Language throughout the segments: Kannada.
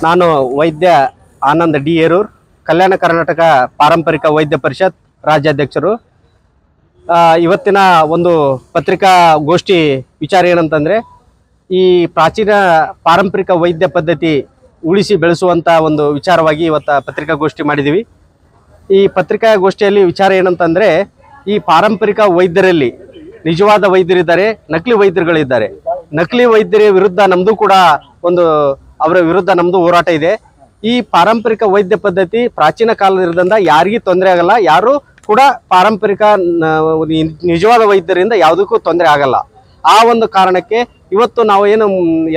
ನಾನು ವೈದ್ಯ ಆನಂದ್ ಡಿ ಏರೂರ್, ಕಲ್ಯಾಣ ಕರ್ನಾಟಕ ಪಾರಂಪರಿಕ ವೈದ್ಯ ಪರಿಷತ್ ರಾಜ್ಯಾಧ್ಯಕ್ಷರು. ಇವತ್ತಿನ ಒಂದು ಪತ್ರಿಕಾಗೋಷ್ಠಿ ವಿಚಾರ ಏನಂತಂದರೆ, ಈ ಪ್ರಾಚೀನ ಪಾರಂಪರಿಕ ವೈದ್ಯ ಪದ್ಧತಿ ಉಳಿಸಿ ಬೆಳೆಸುವಂಥ ಒಂದು ವಿಚಾರವಾಗಿ ಇವತ್ತು ಪತ್ರಿಕಾಗೋಷ್ಠಿ ಮಾಡಿದ್ದೀವಿ. ಈ ಪತ್ರಿಕಾಗೋಷ್ಠಿಯಲ್ಲಿ ವಿಚಾರ ಏನಂತಂದರೆ, ಈ ಪಾರಂಪರಿಕ ವೈದ್ಯರಲ್ಲಿ ನಿಜವಾದ ವೈದ್ಯರಿದ್ದಾರೆ, ನಕಲಿ ವೈದ್ಯರುಗಳಿದ್ದಾರೆ. ನಕಲಿ ವೈದ್ಯರ ವಿರುದ್ಧ ನಮ್ಮದು ಕೂಡ ಅವರ ವಿರುದ್ಧ ನಮ್ಮದು ಹೋರಾಟ ಇದೆ. ಈ ಪಾರಂಪರಿಕ ವೈದ್ಯ ಪದ್ಧತಿ ಪ್ರಾಚೀನ ಕಾಲದಿಂದ ಯಾರಿಗೂ ತೊಂದರೆ ಆಗಲ್ಲ. ಯಾರು ಕೂಡ ಪಾರಂಪರಿಕ ನಿಜವಾದ ವೈದ್ಯರಿಂದ ಯಾವುದಕ್ಕೂ ತೊಂದರೆ ಆಗಲ್ಲ. ಆ ಒಂದು ಕಾರಣಕ್ಕೆ ಇವತ್ತು ನಾವು ಏನು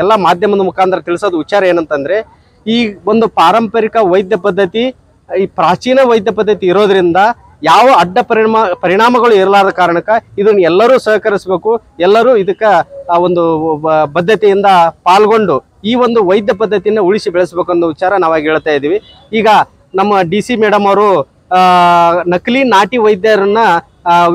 ಎಲ್ಲ ಮಾಧ್ಯಮದ ಮುಖಾಂತರ ತಿಳಿಸೋದು ವಿಚಾರ ಏನಂತಂದರೆ, ಈ ಒಂದು ಪಾರಂಪರಿಕ ವೈದ್ಯ ಪದ್ಧತಿ, ಈ ಪ್ರಾಚೀನ ವೈದ್ಯ ಪದ್ಧತಿ ಇರೋದ್ರಿಂದ ಯಾವ ಅಡ್ಡ ಪರಿಣಾಮಗಳು ಇರಲಾರದ ಕಾರಣಕ್ಕೆ ಇದನ್ನು ಎಲ್ಲರೂ ಸಹಕರಿಸಬೇಕು. ಎಲ್ಲರೂ ಇದಕ್ಕೆ ಒಂದು ಬದ್ಧತೆಯಿಂದ ಪಾಲ್ಗೊಂಡು ಈ ಒಂದು ವೈದ್ಯ ಪದ್ಧತಿಯನ್ನು ಉಳಿಸಿ ಬೆಳೆಸಬೇಕು ಅನ್ನೋ ವಿಚಾರ ನಾವಾಗಿ ಹೇಳ್ತಾ ಇದ್ದೀವಿ. ಈಗ ನಮ್ಮ DC ಮೇಡಮ್ ಅವರು ನಕಲಿ ನಾಟಿ ವೈದ್ಯರನ್ನ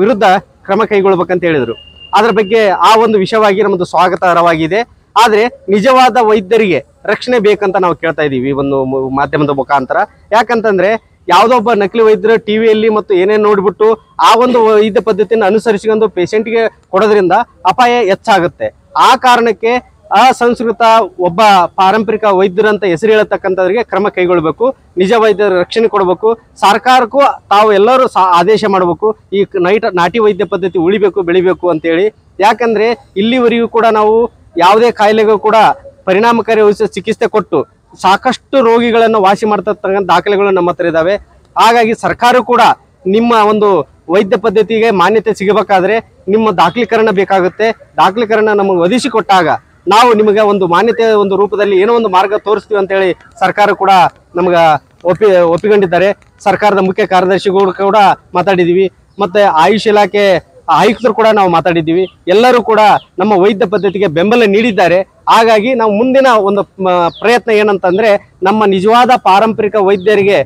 ವಿರುದ್ಧ ಕ್ರಮ ಕೈಗೊಳ್ಬೇಕಂತ ಹೇಳಿದರು. ಅದರ ಬಗ್ಗೆ ಆ ಒಂದು ವಿಷಯವಾಗಿ ನಮ್ಮದು ಸ್ವಾಗತಕರವಾಗಿದೆ. ಆದರೆ ನಿಜವಾದ ವೈದ್ಯರಿಗೆ ರಕ್ಷಣೆ ಬೇಕಂತ ನಾವು ಕೇಳ್ತಾ ಇದ್ದೀವಿ ಈ ಒಂದು ಮಾಧ್ಯಮದ ಮುಖಾಂತರ. ಯಾಕಂತಂದ್ರೆ ಯಾವುದೊಬ್ಬ ನಕಲಿ ವೈದ್ಯರು ಟಿವಿಯಲ್ಲಿ ಮತ್ತು ಏನೇನು ನೋಡಿಬಿಟ್ಟು ಆ ಒಂದು ವೈದ್ಯ ಪದ್ಧತಿಯನ್ನು ಅನುಸರಿಸಿಕೊಂಡು ಪೇಷಂಟ್ಗೆ ಕೊಡೋದ್ರಿಂದ ಅಪಾಯ ಹೆಚ್ಚಾಗುತ್ತೆ. ಆ ಕಾರಣಕ್ಕೆ ಅಸಂಸ್ಕೃತ ಒಬ್ಬ ಪಾರಂಪರಿಕ ವೈದ್ಯರಂತ ಹೆಸರು ಹೇಳತಕ್ಕಂಥವ್ರಿಗೆ ಕ್ರಮ ಕೈಗೊಳ್ಳಬೇಕು. ನಿಜ ವೈದ್ಯರ ರಕ್ಷಣೆ ಕೊಡಬೇಕು. ಸರ್ಕಾರಕ್ಕೂ ತಾವು ಎಲ್ಲರೂ ಆದೇಶ ಮಾಡಬೇಕು, ಈ ನಾಟಿ ವೈದ್ಯ ಪದ್ಧತಿ ಉಳಿಬೇಕು, ಬೆಳಿಬೇಕು ಅಂತೇಳಿ. ಯಾಕಂದ್ರೆ ಇಲ್ಲಿವರೆಗೂ ಕೂಡ ನಾವು ಯಾವುದೇ ಕಾಯಿಲೆಗೂ ಕೂಡ ಪರಿಣಾಮಕಾರಿ ಚಿಕಿತ್ಸೆ ಕೊಟ್ಟು ಸಾಕಷ್ಟು ರೋಗಿಗಳನ್ನು ವಾಸಿ ಮಾಡ್ತಕ್ಕಂಥ ದಾಖಲೆಗಳು ನಮ್ಮ ಹತ್ರ ಇದ್ದಾವೆ. ಹಾಗಾಗಿ ಸರ್ಕಾರ ಕೂಡ ನಿಮ್ಮ ಒಂದು ವೈದ್ಯ ಪದ್ಧತಿಗೆ ಮಾನ್ಯತೆ ಸಿಗಬೇಕಾದ್ರೆ ನಿಮ್ಮ ದಾಖಲೀಕರಣ ಬೇಕಾಗುತ್ತೆ. ದಾಖಲೀಕರಣ ನಮಗೆ ಒದಗಿಸಿಕೊಟ್ಟಾಗ ನಾವು ನಿಮಗೆ ಒಂದು ಮಾನ್ಯತೆ ಒಂದು ರೂಪದಲ್ಲಿ ಏನೋ ಒಂದು ಮಾರ್ಗ ತೋರಿಸ್ತೀವಿ ಅಂತೇಳಿ ಸರ್ಕಾರ ಕೂಡ ನಮ್ಗೆ ಒಪ್ಪಿಕೊಂಡಿದ್ದಾರೆ. ಸರ್ಕಾರದ ಮುಖ್ಯ ಕಾರ್ಯದರ್ಶಿಗಳು ಕೂಡ ಮಾತಾಡಿದ್ದೀವಿ, ಮತ್ತೆ ಆಯುಷ್ ಇಲಾಖೆ ಆಯುಕ್ತರು ಕೂಡ ನಾವು ಮಾತಾಡಿದ್ದೀವಿ. ಎಲ್ಲರೂ ಕೂಡ ನಮ್ಮ ವೈದ್ಯ ಪದ್ಧತಿಗೆ ಬೆಂಬಲ ನೀಡಿದ್ದಾರೆ. ಹಾಗಾಗಿ ನಾವು ಮುಂದಿನ ಒಂದು ಪ್ರಯತ್ನ ಏನಂತಂದ್ರೆ, ನಮ್ಮ ನಿಜವಾದ ಪಾರಂಪರಿಕ ವೈದ್ಯರಿಗೆ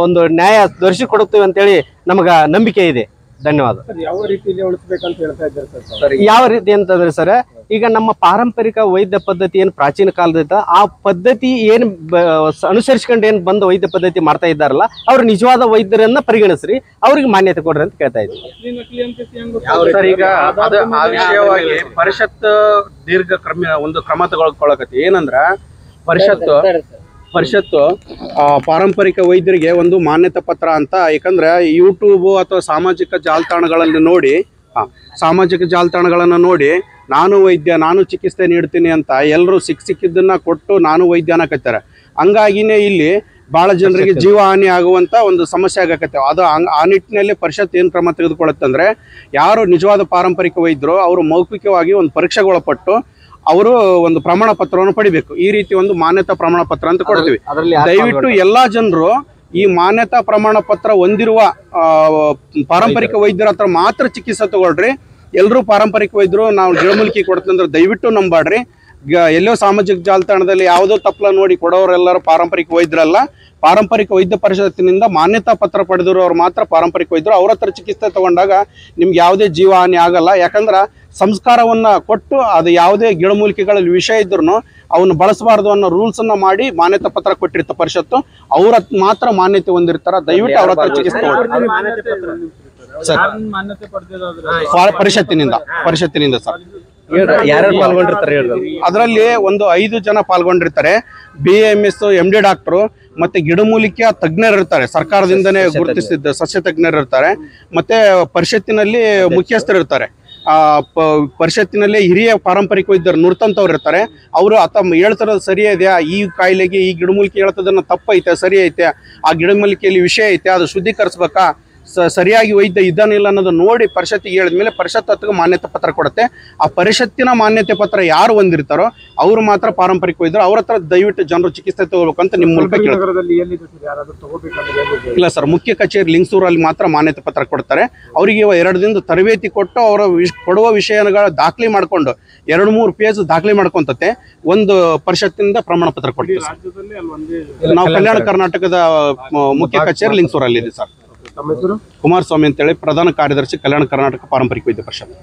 ಒಂದು ನ್ಯಾಯ ದೊರಕಿಸಿಕೊಡುತ್ತೇವೆ ಅಂತೇಳಿ ನಮಗೆ ನಂಬಿಕೆ ಇದೆ. ಧನ್ಯವಾದ. ಯಾವ ರೀತಿಯಲ್ಲಿ ಉಳಿಸಬೇಕಂತ ಹೇಳ್ತಾ ಇದ್ದಾರೆ ಸರ್? ಯಾವ ರೀತಿ ಅಂತಂದ್ರೆ ಸರ್, ಈಗ ನಮ್ಮ ಪಾರಂಪರಿಕ ವೈದ್ಯ ಪದ್ಧತಿ ಏನು ಪ್ರಾಚೀನ ಕಾಲದಿಂದ ಆ ಪದ್ಧತಿ ಏನು ಅನುಸರಿಸ್ಕೊಂಡು ಏನು ಬಂದು ವೈದ್ಯ ಪದ್ಧತಿ ಮಾಡ್ತಾ ಇದ್ದಾರಲ್ಲ, ಅವ್ರು ನಿಜವಾದ ವೈದ್ಯರನ್ನ ಪರಿಗಣಿಸ್ರಿ, ಅವ್ರಿಗೆ ಮಾನ್ಯತೆ ಕೊಡ್ರಿ ಅಂತ ಕೇಳ್ತಾ ಇದ್ದೀವಿ. ಸರ್, ಈಗ ಆ ವಿಷಯವಾಗಿ ಪರಿಷತ್ ದೀರ್ಘ ಕ್ರಮ ತಗೊಳ್ಕೊಳಕತ್ತಿ. ಏನಂದ್ರ ಪರಿಷತ್ತು ಪಾರಂಪರಿಕ ವೈದ್ಯರಿಗೆ ಒಂದು ಮಾನ್ಯತಾ ಪತ್ರ ಅಂತ, ಯಾಕಂದ್ರೆ ಯೂಟ್ಯೂಬ್ ಅಥವಾ ಸಾಮಾಜಿಕ ಜಾಲತಾಣಗಳನ್ನು ನೋಡಿ ನಾನು ವೈದ್ಯ, ನಾನು ಚಿಕಿತ್ಸೆ ನೀಡ್ತೀನಿ ಅಂತ ಎಲ್ಲರೂ ಸಿಕ್ಕಿದ್ದನ್ನ ಕೊಟ್ಟು ನಾನು ವೈದ್ಯ ಅನ್ನಕತ್ತಾರೆ. ಹಂಗಾಗಿನೇ ಇಲ್ಲಿ ಬಹಳ ಜನರಿಗೆ ಜೀವ ಹಾನಿ ಆಗುವಂತ ಒಂದು ಸಮಸ್ಯೆ ಆಗಕತ್ತೆ. ಅದು ಆ ನಿಟ್ಟಿನಲ್ಲಿ ಪರಿಷತ್ ಏನು ಕ್ರಮ ತೆಗೆದುಕೊಳ್ಳುತ್ತಂದ್ರೆ, ಯಾರು ನಿಜವಾದ ಪಾರಂಪರಿಕ ವೈದ್ಯರು ಅವರು ಮೌಖಿಕವಾಗಿ ಒಂದು ಪರೀಕ್ಷೆಗೊಳಪಟ್ಟು ಅವರು ಒಂದು ಪ್ರಮಾಣ ಪತ್ರವನ್ನು ಪಡಿಬೇಕು. ಈ ರೀತಿ ಒಂದು ಮಾನ್ಯತಾ ಪ್ರಮಾಣ ಪತ್ರ ಅಂತ ಕೊಡ್ತೀವಿ. ದಯವಿಟ್ಟು ಎಲ್ಲಾ ಜನರು ಈ ಮಾನ್ಯತಾ ಪ್ರಮಾಣ ಪತ್ರ ಹೊಂದಿರುವ ಪಾರಂಪರಿಕ ವೈದ್ಯರ ಹತ್ರ ಮಾತ್ರ ಚಿಕಿತ್ಸೆ ತಗೊಳ್ರಿ. ಎಲ್ಲರೂ ಪಾರಂಪರಿಕ ವೈದ್ಯರು ನಾವು ಗಿಡಮೂಲಿಕೆ ಕೊಡ್ತಂದ್ರೆ ದಯವಿಟ್ಟು ನಂಬಾಡ್ರಿ. ಎಲ್ಲೋ ಸಾಮಾಜಿಕ ಜಾಲತಾಣದಲ್ಲಿ ಯಾವುದೋ ತಪ್ಪಲ ನೋಡಿ ಕೊಡೋರೆಲ್ಲರೂ ಪಾರಂಪರಿಕ ವೈದ್ಯರಲ್ಲ. ಪಾರಂಪರಿಕ ವೈದ್ಯ ಪರಿಷತ್ತಿನಿಂದ ಮಾನ್ಯತಾ ಪತ್ರ ಪಡೆದಿರೋರು ಮಾತ್ರ ಪಾರಂಪರಿಕ ವೈದ್ಯರು. ಅವ್ರ ಹತ್ರ ಚಿಕಿತ್ಸೆ ತಗೊಂಡಾಗ ನಿಮ್ಗೆ ಯಾವುದೇ ಜೀವ ಹಾನಿ ಆಗಲ್ಲ. ಯಾಕಂದ್ರೆ ಸಂಸ್ಕಾರವನ್ನ ಕೊಟ್ಟು ಅದು ಯಾವುದೇ ಗಿಡಮೂಲಿಕೆಗಳಲ್ಲಿ ವಿಷ ಇದ್ರೂ ಅವನ್ನ ಬಳಸಬಾರ್ದು ಅನ್ನೋ ರೂಲ್ಸ್ ಅನ್ನ ಮಾಡಿ ಮಾನ್ಯತಾ ಪತ್ರ ಕೊಟ್ಟಿರ್ತ ಪರಿಷತ್ತು. ಅವ್ರ ಮಾತ್ರ ಮಾನ್ಯತೆ ಹೊಂದಿರ್ತಾರ. ದಯವಿಟ್ಟು ಅವ್ರ ಹತ್ರ ಚಿಕಿತ್ಸೆ ಪರಿಷತ್ತಿನಿಂದ ಸರ್. ಯಾರ್ಯಾರು ಪಾಲ್ಗೊಂಡಿರ್ತಾರೆ ಅದರಲ್ಲಿ ಒಂದು 5 ಜನ ಪಾಲ್ಗೊಂಡಿರ್ತಾರೆ. BAMS MD ಡಾಕ್ಟರು ಮತ್ತೆ ಗಿಡಮೂಲಿಕೆ ತಜ್ಞರು ಇರ್ತಾರೆ, ಸರ್ಕಾರದಿಂದನೇ ಗುರುತಿಸಿದ್ದ ಸಸ್ಯ ತಜ್ಞರು ಇರ್ತಾರೆ. ಮತ್ತೆ ಪರಿಷತ್ತಿನಲ್ಲಿ ಮುಖ್ಯಸ್ಥರು ಇರ್ತಾರೆ. ಪರಿಷತ್ತಿನಲ್ಲಿ ಹಿರಿಯ ಪಾರಂಪರಿಕ ವೈದ್ಯರು ನುರ್ತಂತವ್ರು ಇರ್ತಾರೆ. ಅವರು ಹೇಳ್ತಿರೋದು ಸರಿ ಇದೆಯಾ, ಈ ಕಾಯಿಲೆಗೆ ಈ ಗಿಡಮೂಲಿಕೆ ಹೇಳ್ತದನ್ನ ತಪ್ಪೈತೆ, ಸರಿ ಐತೆ, ಆ ಗಿಡಮೂಲಿಕೆಯಲ್ಲಿ ವಿಷಯ ಐತೆ, ಅದು ಶುದ್ಧೀಕರಿಸ್ಬೇಕಾ, ಸರಿಯಾಗಿ ವೈದ್ಯ ಇದ್ದಾನಿಲ್ಲ ಅನ್ನೋದು ನೋಡಿ ಪರಿಷತ್ತಿಗೆ ಹೇಳಿದ್ಮೇಲೆ ಪರಿಷತ್ ಹತ್ತಿಗೆ ಮಾನ್ಯತೆ ಪತ್ರ ಕೊಡುತ್ತೆ. ಆ ಪರಿಷತ್ತಿನ ಮಾನ್ಯತೆ ಪತ್ರ ಯಾರು ಹೊಂದಿರ್ತಾರೋ ಅವ್ರು ಮಾತ್ರ ಪಾರಂಪರಿಕ ವೈದ್ಯರು. ಅವ್ರ ಹತ್ರ ದಯವಿಟ್ಟು ಜನರು ಚಿಕಿತ್ಸೆ ತಗೋಬೇಕಂತ ನಿಮ್ಮ ಮೂಲಕ ಇಲ್ಲ ಸರ್, ಮುಖ್ಯ ಕಚೇರಿ ಲಿಂಗಸೂರಲ್ಲಿ ಮಾತ್ರ ಮಾನ್ಯತೆ ಪತ್ರ ಕೊಡ್ತಾರೆ. ಅವರಿಗೆ 2 ದಿನದ ತರಬೇತಿ ಕೊಟ್ಟು ಅವರ ಕೊಡುವ ವಿಷಯಗಳ ದಾಖಲೆ ಮಾಡ್ಕೊಂಡು 2-3 ಪೇಜ್ ದಾಖಲೆ ಮಾಡ್ಕೊಂತತೆ ಒಂದು ಪರಿಷತ್ತಿನಿಂದ ಪ್ರಮಾಣ ಪತ್ರ ಕೊಡ್ತೀವಿ. ನಾವು ಕಲ್ಯಾಣ ಕರ್ನಾಟಕದ ಮುಖ್ಯ ಕಚೇರಿ ಲಿಂಗಸೂರಲ್ಲಿ ಇದೆ ಸರ್. ತಮ್ಮ ಹೆಸರು? ಕುಮಾರಸ್ವಾಮಿ ಅಂತೇಳಿ, ಪ್ರಧಾನ ಕಾರ್ಯದರ್ಶಿ, ಕಲ್ಯಾಣ ಕರ್ನಾಟಕ ಪಾರಂಪರಿಕ ವೈದ್ಯ ಪರಿಷತ್.